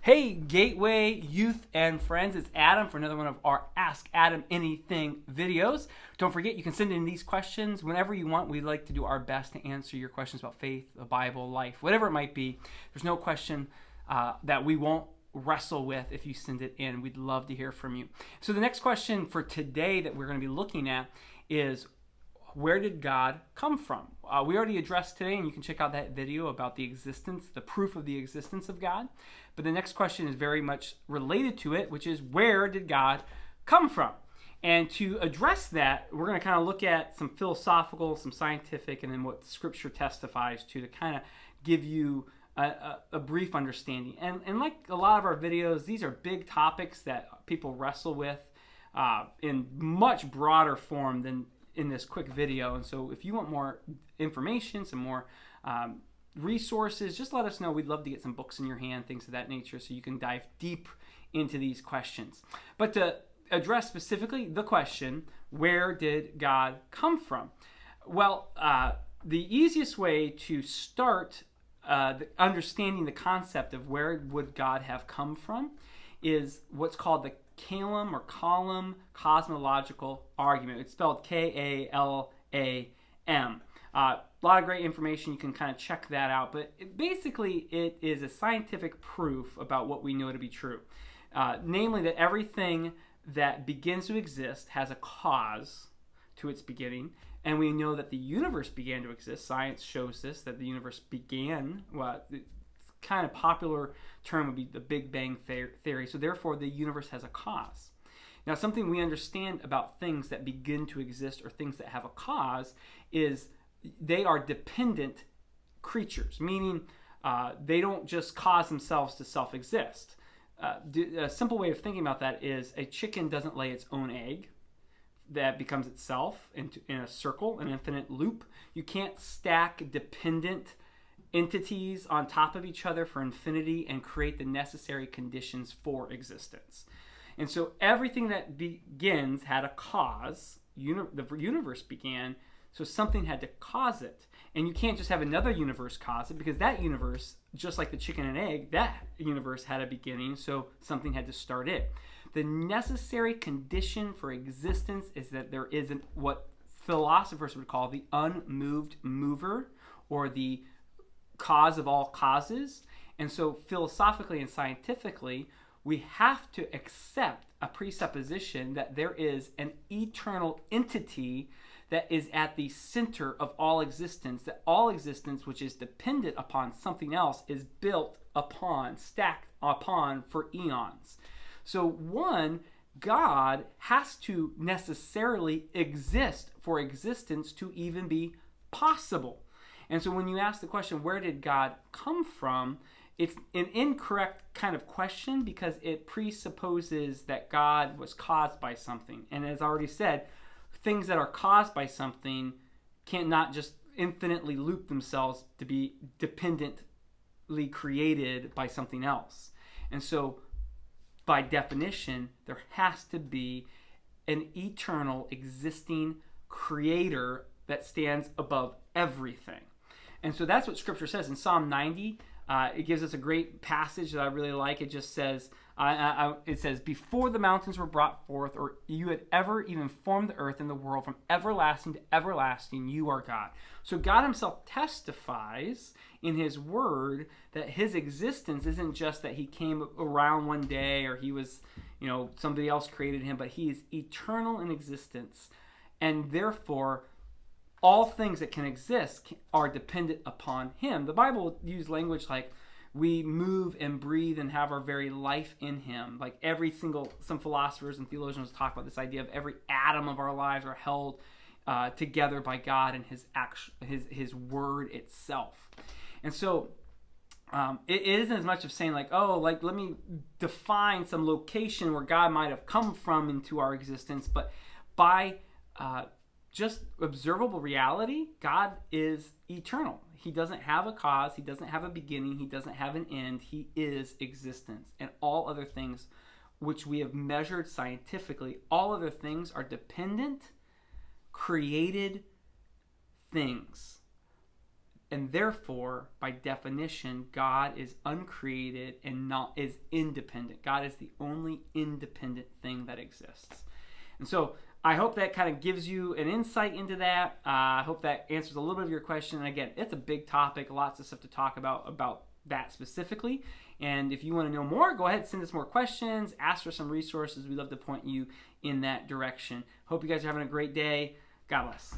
Hey, Gateway youth and friends, it's Adam for another one of our Ask Adam Anything videos. Don't forget, you can send in these questions whenever you want. We'd like to do our best to answer your questions about faith, the Bible, life, whatever it might be. There's no question that we won't wrestle with if you send it in. We'd love to hear from you. So the next question for today that we're going to be looking at is, where did God come from? We already addressed today, and you can check out that video about the existence, the proof of the existence of God. But the next question is very much related to it, which is, where did God come from? And to address that, we're going to kind of look at some philosophical, some scientific, and then what Scripture testifies to kind of give you a brief understanding. And like a lot of our videos, these are big topics that people wrestle with in much broader form than in this quick video. And so if you want more information, some more resources, just let us know. We'd love to get some books in your hand, things of that nature, so you can dive deep into these questions. But to address specifically the question, where did God come from? Well, the easiest way to start understanding the concept of where would God have come from is what's called the Calum cosmological argument. It's spelled Kalam. A lot of great information. You can kind of check that out. But basically, it is a scientific proof about what we know to be true. Namely, that everything that begins to exist has a cause to its beginning. And we know that the universe began to exist. Science shows this, that the universe began, well, the kind of popular term would be the Big Bang Theory. So therefore, the universe has a cause. Now, something we understand about things that begin to exist or things that have a cause is they are dependent creatures, meaning they don't just cause themselves to self-exist. A simple way of thinking about that is a chicken doesn't lay its own egg that becomes itself in a circle, an infinite loop. You can't stack dependent entities on top of each other for infinity and create the necessary conditions for existence. And so everything that begins had a cause. The universe began, so something had to cause it. And you can't just have another universe cause it, because that universe, just like the chicken and egg, that universe had a beginning, so something had to start it. The necessary condition for existence is that there is what philosophers would call the unmoved mover, or the cause of all causes. And so philosophically and scientifically, we have to accept a presupposition that there is an eternal entity that is at the center of all existence, that all existence, which is dependent upon something else, is built upon, stacked upon for eons. So one, God has to necessarily exist for existence to even be possible. And so when you ask the question, where did God come from? It's an incorrect kind of question, because it presupposes that God was caused by something. And as I already said, things that are caused by something can't not just infinitely loop themselves to be dependently created by something else. And so by definition, there has to be an eternal existing creator that stands above everything. And so that's what Scripture says in Psalm 90. It gives us a great passage that I really like. It just says, it says, before the mountains were brought forth, or you had ever even formed the earth and the world, from everlasting to everlasting, you are God. So God himself testifies in his word that his existence isn't just that he came around one day, or he was, somebody else created him, but he is eternal in existence. And therefore, all things that can exist are dependent upon him. The Bible uses language like we move and breathe and have our very life in him. Like some philosophers and theologians talk about this idea of every atom of our lives are held together by God and his word itself. And so it isn't as much of saying let me define some location where God might have come from into our existence, but by just observable reality, God is eternal. He doesn't have a cause. He doesn't have a beginning. He doesn't have an end. He is existence. And all other things which we have measured scientifically, all other things are dependent, created things. And therefore, by definition, God is uncreated and is independent. God is the only independent thing that exists. And so I hope that kind of gives you an insight into that. I hope that answers a little bit of your question. And again, it's a big topic, lots of stuff to talk about that specifically. And if you want to know more, go ahead, send us more questions, ask for some resources. We'd love to point you in that direction. Hope you guys are having a great day. God bless.